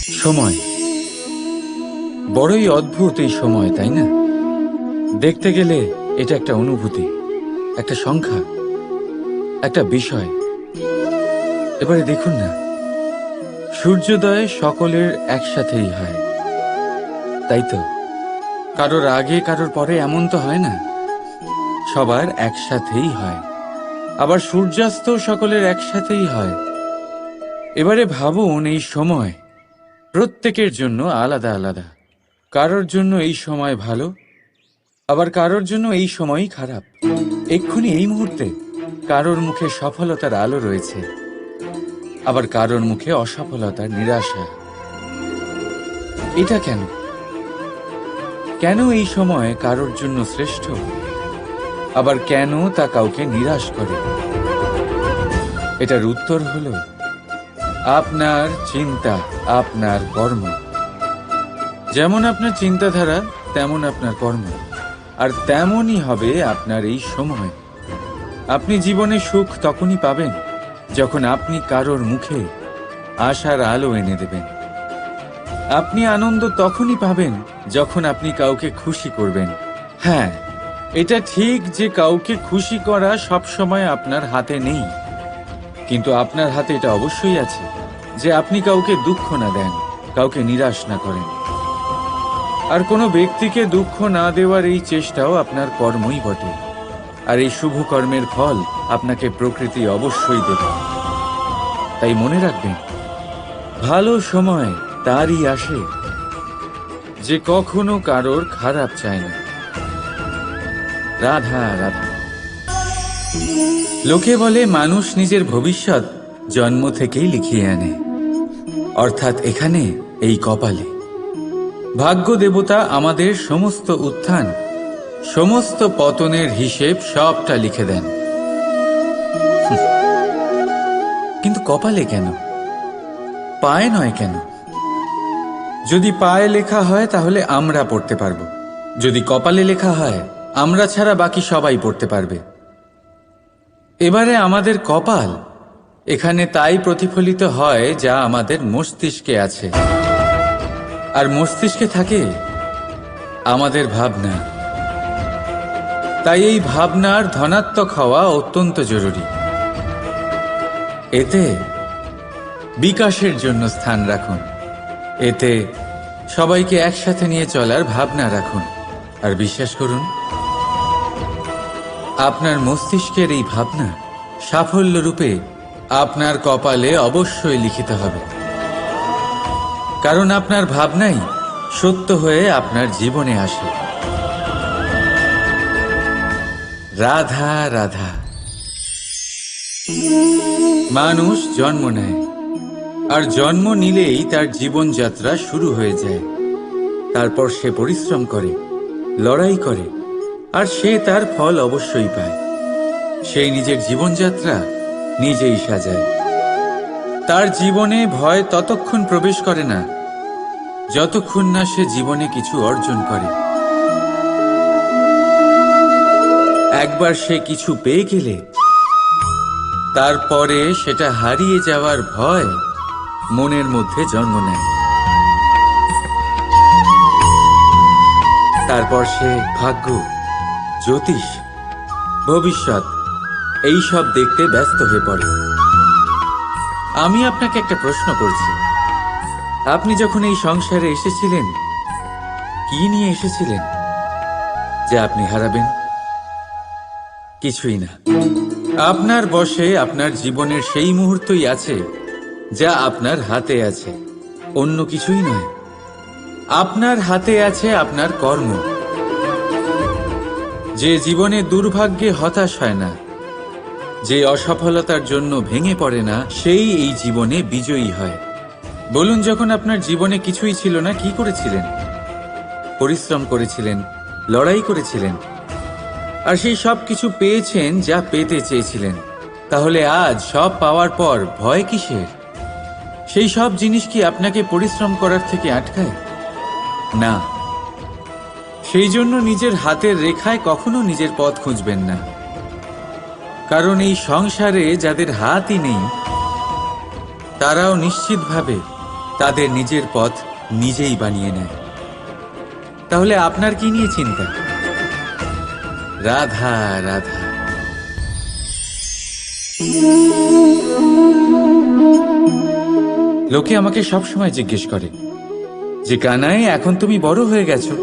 সময় বড়ই অদ্ভুত, এই সময়, তাই না? দেখতে গেলে এটা একটা অনুভূতি, একটা সংখ্যা, একটা বিষয়। এবারে দেখুন না, সূর্যোদয় সকলের একসাথেই হয়, তাই তো? কারোর আগে কারোর পরে এমন তো হয় না, সবার একসাথেই হয়। আবার সূর্যাস্ত সকলের একসাথেই হয়। এবারে ভাবুন, এই সময় প্রত্যেকের জন্য আলাদা আলাদা। কারোর জন্য এই সময় ভালো, আবার কারোর জন্য এই সময়ই খারাপ। এক্ষুনি এই মুহূর্তে কারোর মুখে সফলতার আলো রয়েছে, আবার কারোর মুখে অসফলতার নিরাশা। এটা কেন? কেন এই সময় কারোর জন্য শ্রেষ্ঠ, আবার কেন তা কাউকে নিরাশ করে? এটার উত্তর হলো আপনার চিন্তা, আপনার কর্ম। যেমন আপনার চিন্তাধারা, তেমন আপনার কর্ম, আর তেমনই হবে আপনার এই সময়। আপনি জীবনে সুখ তখনই পাবেন যখন আপনি কারোর মুখে আশার আলো এনে দেবেন। আপনি আনন্দ তখনই পাবেন যখন আপনি কাউকে খুশি করবেন। হ্যাঁ, এটা ঠিক যে কাউকে খুশি করা সবসময় আপনার হাতে নেই, কিন্তু আপনার হাতে এটা অবশ্যই আছে যে আপনি কাউকে দুঃখ না দেন, কাউকে নিরাশ না করেন। আর কোনো ব্যক্তিকে দুঃখ না দেওয়ার এই চেষ্টাও আপনার কর্মই বটে। আর এই শুভ কর্মের ফল আপনাকে প্রকৃতি অবশ্যই দেবে। তাই মনে রাখবেন, ভালো সময় তারই আসে যে কখনো কারোর খারাপ চায় না। রাধা রাধা। লোকে বলে মানুষ নিজের ভবিষ্যৎ জন্ম থেকেই লিখিয়ে আনে, অর্থাৎ এখানে, এই কপালে। ভাগ্য দেবতা আমাদের সমস্ত উত্থান, সমস্ত পতনের হিসেব সবটা লিখে দেন। কিন্তু কপালে কেন, পায়ে নয় কেন? যদি পায়ে লেখা হয় তাহলে আমরা পড়তে পারবো, যদি কপালে লেখা হয় আমরা ছাড়া বাকি সবাই পড়তে পারবে। এবারে আমাদের কপাল এখানে তাই প্রতিফলিত হয় যা আমাদের মস্তিষ্কে আছে, আর মস্তিষ্কে থাকে আমাদের ভাবনা। তাই এই ভাবনার ধনাত্মক হওয়া অত্যন্ত জরুরি। এতে বিকাশের জন্য স্থান রাখুন, এতে সবাইকে একসাথে নিয়ে চলার ভাবনা রাখুন। আর বিশ্বাস করুন, আপনার মস্তিষ্কের এই ভাবনা সাফল্য রূপে আপনার কপালে অবশ্যই লিখিত হবে, কারণ আপনার ভাবনাই সত্য হয়ে আপনার জীবনে আসে। রাধা রাধা। মানুষ জন্ম নেয়, আর জন্ম নিলেই তার জীবনযাত্রা শুরু হয়ে যায়। তারপর সে পরিশ্রম করে, লড়াই করে, আর সে তার ফল অবশ্যই পায়। সেই নিজের জীবনযাত্রা নিজেই সাজায়। তার জীবনে ভয় ততক্ষণ প্রবেশ করে না যতক্ষণ না সে জীবনে কিছু অর্জন করে। একবার সে কিছু পেয়ে গেলে তারপরে সেটা হারিয়ে যাওয়ার ভয় মনের মধ্যে জন্ম নেয়। তারপর সে ভাগ্য, জ্যোতিষ, ভবিষ্যৎ এইসব দেখতে ব্যস্ত হয়ে পড়ে। আমি আপনাকে একটা প্রশ্ন করছি, আপনি যখন এই সংসারে এসেছিলেন, কি নিয়ে এসেছিলেন যে আপনি হারাবেন? কিছুই না। আপনার বশে আপনার জীবনের সেই মুহূর্তই আছে যা আপনার হাতে আছে, অন্য কিছুই নয়। আপনার হাতে আছে আপনার কর্ম। যে জীবনে দুর্ভাগ্যে হতাশ হয় না, যে অসফলতার জন্য ভেঙে পড়ে না, সেই এই জীবনে বিজয়ী হয়। বলুন, যখন আপনার জীবনে কিছুই ছিল না, কি করেছিলেন? পরিশ্রম করেছিলেন, লড়াই করেছিলেন, আর সেই সব কিছু পেয়েছেন যা পেতে চেয়েছিলেন। তাহলে আজ সব পাওয়ার পর ভয় কিসের? সেই সব জিনিস কি আপনাকে পরিশ্রম করার থেকে আটকায়? না। সেই জন্য নিজের হাতের রেখায় কখনো নিজের পথ খুঁজবেন না, কারণ এই সংসারে যাদের হাতই নেই তারাও নিশ্চিতভাবে তাদের নিজের পথ নিজেই বানিয়ে নেয়। তাহলে আপনার কি নিয়ে চিন্তা? রাধা রাধা। লোকে আমাকে সবসময় জিজ্ঞেস করে যে কানাই, এখন তুমি বড় হয়ে গেছো,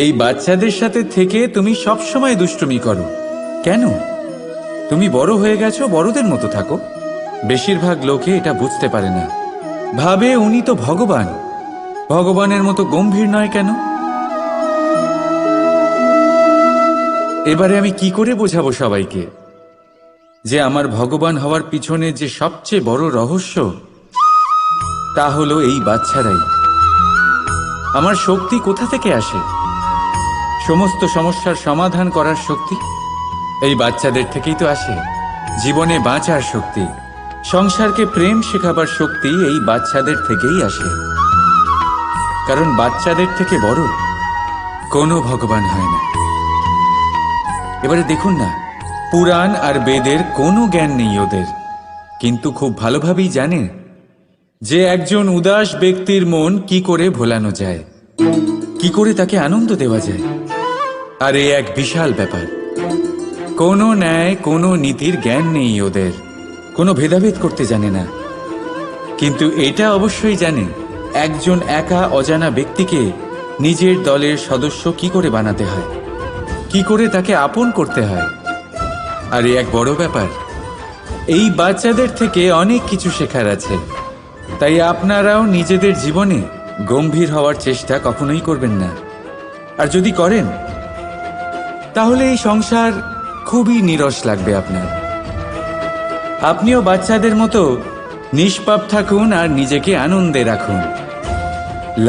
এই বাচ্চাদের সাথে থেকে তুমি সবসময় দুষ্টুমি করো কেন? তুমি বড় হয়ে গেছো, বড়দের মতো থাকো। বেশিরভাগ লোকে এটা বুঝতে পারে না, ভাবে উনি তো ভগবান, ভগবানের মতো গম্ভীর নয় কেন? এবারে আমি কি করে বোঝাবো সবাইকে যে আমার ভগবান হওয়ার পিছনে যে সবচেয়ে বড় রহস্য, তা হলো এই বাচ্চারাই। আমার শক্তি কোথা থেকে আসে? সমস্ত সমস্যার সমাধান করার শক্তি এই বাচ্চাদের থেকেই তো আসে। জীবনে বাঁচার শক্তি, সংসারকে প্রেম শেখাবার শক্তি এই বাচ্চাদের থেকেই আসে। কারণ বাচ্চাদের থেকে বড় কোনো ভগবান হয় না। এবারে দেখুন না, পুরাণ আর বেদের কোনো জ্ঞান নেই ওদের, কিন্তু খুব ভালোভাবেই জানে যে একজন উদাস ব্যক্তির মন কি করে ভোলানো যায়, কি করে তাকে আনন্দ দেওয়া যায়। আর এ এক বিশাল ব্যাপার। কোনো ন্যায়, কোনো নীতির জ্ঞান নেই ওদের, কোনো ভেদাভেদ করতে জানে না। কিন্তু এটা অবশ্যই জানে একজন একা অজানা ব্যক্তিকে নিজের দলের সদস্য কি করে বানাতে হয়, কি করে তাকে আপন করতে হয়। আর এ এক বড় ব্যাপার। এই বাচ্চাদের থেকে অনেক কিছু শেখার আছে। তাই আপনারাও নিজেদের জীবনে গম্ভীর হওয়ার চেষ্টা কখনোই করবেন না। আর যদি করেন তাহলে এই সংসার খুবই নিরস লাগবে আপনার। আপনিও বাচ্চাদের মতো নিষ্পাপ থাকুন আর নিজেকে আনন্দে রাখুন।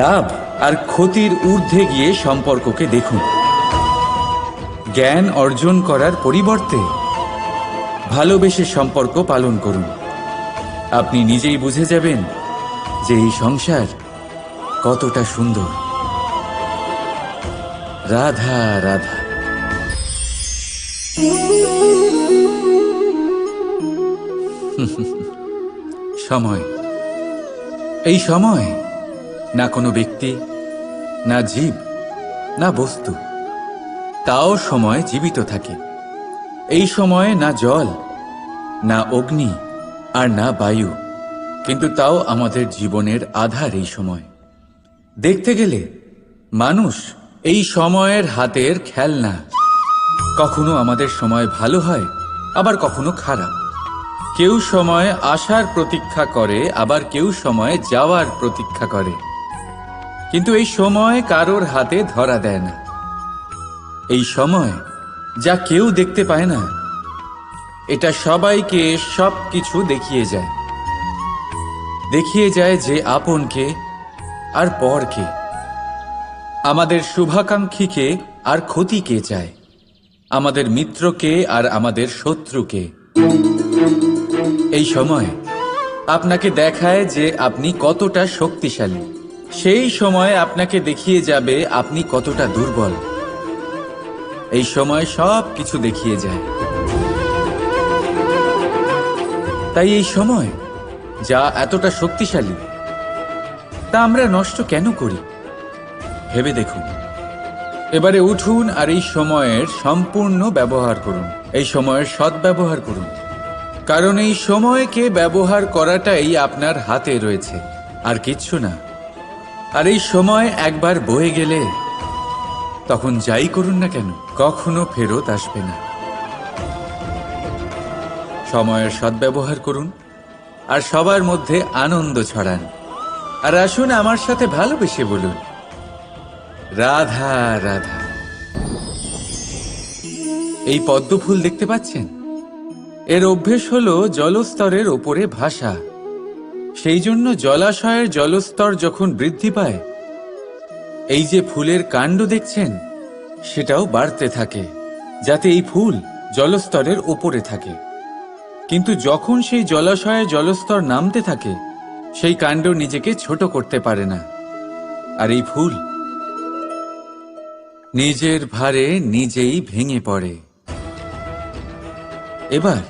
লাভ আর ক্ষতির ঊর্ধ্বে গিয়ে সম্পর্ককে দেখুন। জ্ঞান অর্জন করার পরিবর্তে ভালোবেসে সম্পর্ক পালন করুন। আপনি নিজেই বুঝে যাবেন যে এই সংসার কতটা সুন্দর। রাধা রাধা। সময়, এই সময় না কোনো ব্যক্তি, না জীব, না বস্তু, তাও সময় জীবিত থাকে। এই সময়ে না জল, না অগ্নি, আর না বায়ু, কিন্তু তাও আমাদের জীবনের আধার এই সময়। দেখতে গেলে মানুষ এই সময়ের হাতের খেলনা। কখনো আমাদের সময় ভালো হয়, আবার কখনো খারাপ। কেউ সময় আসার প্রতীক্ষা করে, আবার কেউ সময় যাওয়ার প্রতীক্ষা করে। কিন্তু এই সময় কারোর হাতে ধরা দেয় না। এই সময় যা কেউ দেখতে পায় না, এটা সবাইকে সব কিছু দেখিয়ে যায়। দেখিয়ে যায় যে আপনকে আর পরকে, আমাদের শুভাকাঙ্ক্ষীকে আর ক্ষতি কে চায়, আমাদের মিত্রকে আর আমাদের শত্রুকে। এই সময় আপনাকে দেখায় যে আপনি কতটা শক্তিশালী, সেই সময় আপনাকে দেখিয়ে যাবে আপনি কতটা দুর্বল। এই সময় সব কিছু দেখিয়ে যায়। তাই এই সময় যা এতটা শক্তিশালী, তা আমরা নষ্ট কেন করি ভেবে দেখুন। এবারে উঠুন আর এই সময়ের সম্পূর্ণ ব্যবহার করুন। এই সময়ের সদ্ব্যবহার করুন, কারণ এই সময়কে ব্যবহার করাটাই আপনার হাতে রয়েছে, আর কিচ্ছু না। আর এই সময় একবার বয়ে গেলে তখন যাই করুন না কেন কখনো ফেরত আসবে না। সময়ের সদ্ব্যবহার করুন আর সবার মধ্যে আনন্দ ছড়ান। আর আসুন আমার সাথে ভালোবেসে বলুন, রাধা রাধা। এই পদ্ম ফুল দেখতে পাচ্ছেন? এর অভ্যেস হলো জলস্তরের ওপরে ভাসা। সেই জন্য জলাশয়ের জলস্তর যখন বৃদ্ধি পায়, এই যে ফুলের কাণ্ড দেখছেন সেটাও বাড়তে থাকে, যাতে এই ফুল জলস্তরের ওপরে থাকে। কিন্তু যখন সেই জলাশয়ের জলস্তর নামতে থাকে, সেই কাণ্ড নিজেকে ছোট করতে পারে না, আর এই ফুল নিজের ভারে নিজেই ভেঙে পড়ে। এবার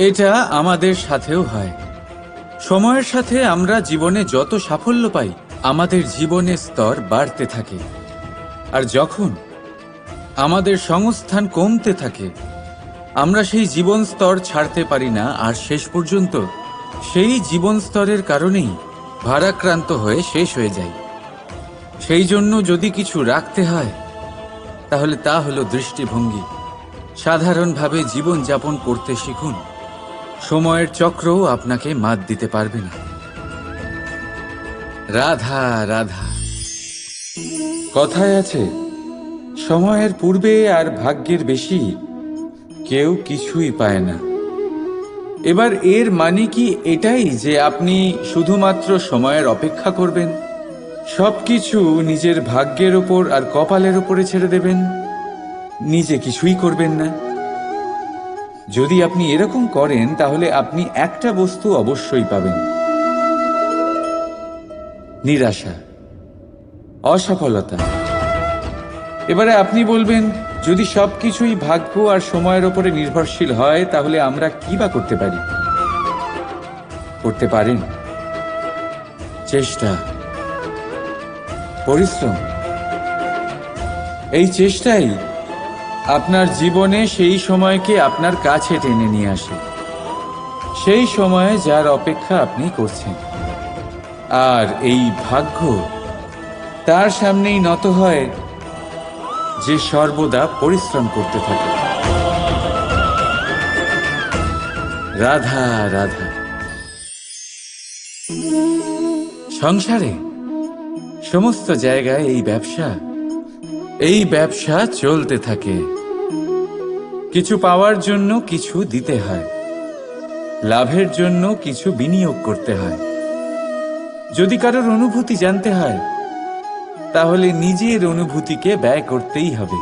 এটা আমাদের সাথেও হয়। সময়ের সাথে আমরা জীবনে যত সাফল্য পাই, আমাদের জীবনের স্তর বাড়তে থাকে। আর যখন আমাদের সংস্থান কমতে থাকে, আমরা সেই জীবন স্তর ছাড়তে পারি না, আর শেষ পর্যন্ত সেই জীবন স্তরের কারণেই ভারাক্রান্ত হয়ে শেষ হয়ে যায়। সেই জন্য যদি কিছু রাখতে হয়, তাহলে তা হলো দৃষ্টিভঙ্গি। সাধারণভাবে জীবন যাপন করতে শিখুন। সময়ের চক্রও আপনাকে মাত দিতে পারবে না। রাধা রাধা। কথায় আছে, সময়ের পূর্বে আর ভাগ্যের বেশি কেউ কিছুই পায় না। এবার এর মানে কি এটাই যে আপনি শুধুমাত্র সময়ের অপেক্ষা করবেন, সবকিছু নিজের ভাগ্যের ওপর আর কপালের ওপরে ছেড়ে দেবেন, নিজে কিছুই করবেন না? যদি আপনি এরকম করেন, তাহলে আপনি একটা বস্তু অবশ্যই পাবেন: নিরাশা, অসফলতা। এবারে আপনি বলবেন, যদি সবকিছুই ভাগ্য আর সময়ের ওপরে নির্ভরশীল হয়, তাহলে আমরা কি বা করতে পারি? করতে পারেন চেষ্টা, পরিশ্রম। এই চেষ্টাই আপনার জীবনে সেই সময়কে আপনার কাছে টেনে নিয়ে আসে, সেই সময়ে যার অপেক্ষা আপনি করছেন। আর এই ভাগ্য তার সামনেই নত হয় যে সর্বদা পরিশ্রম করতে থাকে। রাধা রাধা। সংসারে সমস্ত জায়গায় এই ব্যবসা চলতে থাকে। কিছু পাওয়ার জন্য কিছু দিতে হয়, লাভের জন্য কিছু বিনিয়োগ করতে হয়। যদি কারোর অনুভূতি জানতে হয়, তাহলে নিজের অনুভূতিকে ব্যয় করতেই হবে।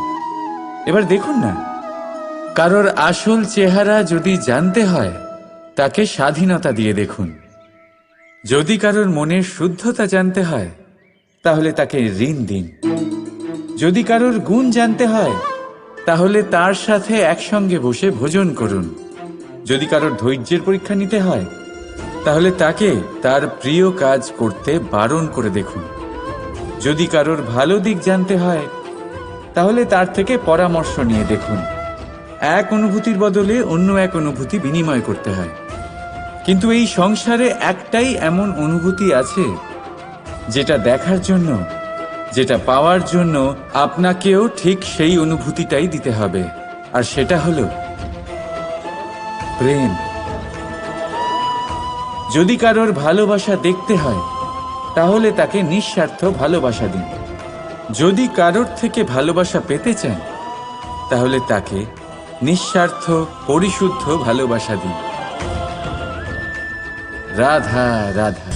এবার দেখুন না, কারোর আসল চেহারা যদি জানতে হয়, তাকে স্বাধীনতা দিয়ে দেখুন। যদি কারোর মনের শুদ্ধতা জানতে হয়, তাহলে তাকে ঋণ দিন। যদি কারোর গুণ জানতে হয়, তাহলে তার সাথে একসঙ্গে বসে ভোজন করুন। যদি কারোর ধৈর্যের পরীক্ষা নিতে হয়, তাহলে তাকে তার প্রিয় কাজ করতে বারণ করে দেখুন। যদি কারোর ভালো দিক জানতে হয়, তাহলে তার থেকে পরামর্শ নিয়ে দেখুন। এক অনুভূতির বদলে অন্য এক অনুভূতি বিনিময় করতে হয়। কিন্তু এই সংসারে একটাই এমন অনুভূতি আছে, যেটা দেখার জন্য, যেটা পাওয়ার জন্য আপনাকেও ঠিক সেই অনুভূতিটাই দিতে হবে, আর সেটা হলো প্রেম। যদি কারোর ভালোবাসা দেখতে হয়, তাহলে তাকে নিঃস্বার্থ ভালোবাসা দিন। যদি কারোর থেকে ভালোবাসা পেতে চান, তাহলে তাকে নিঃস্বার্থ পরিশুদ্ধ ভালোবাসা দিন। রাধা রাধা।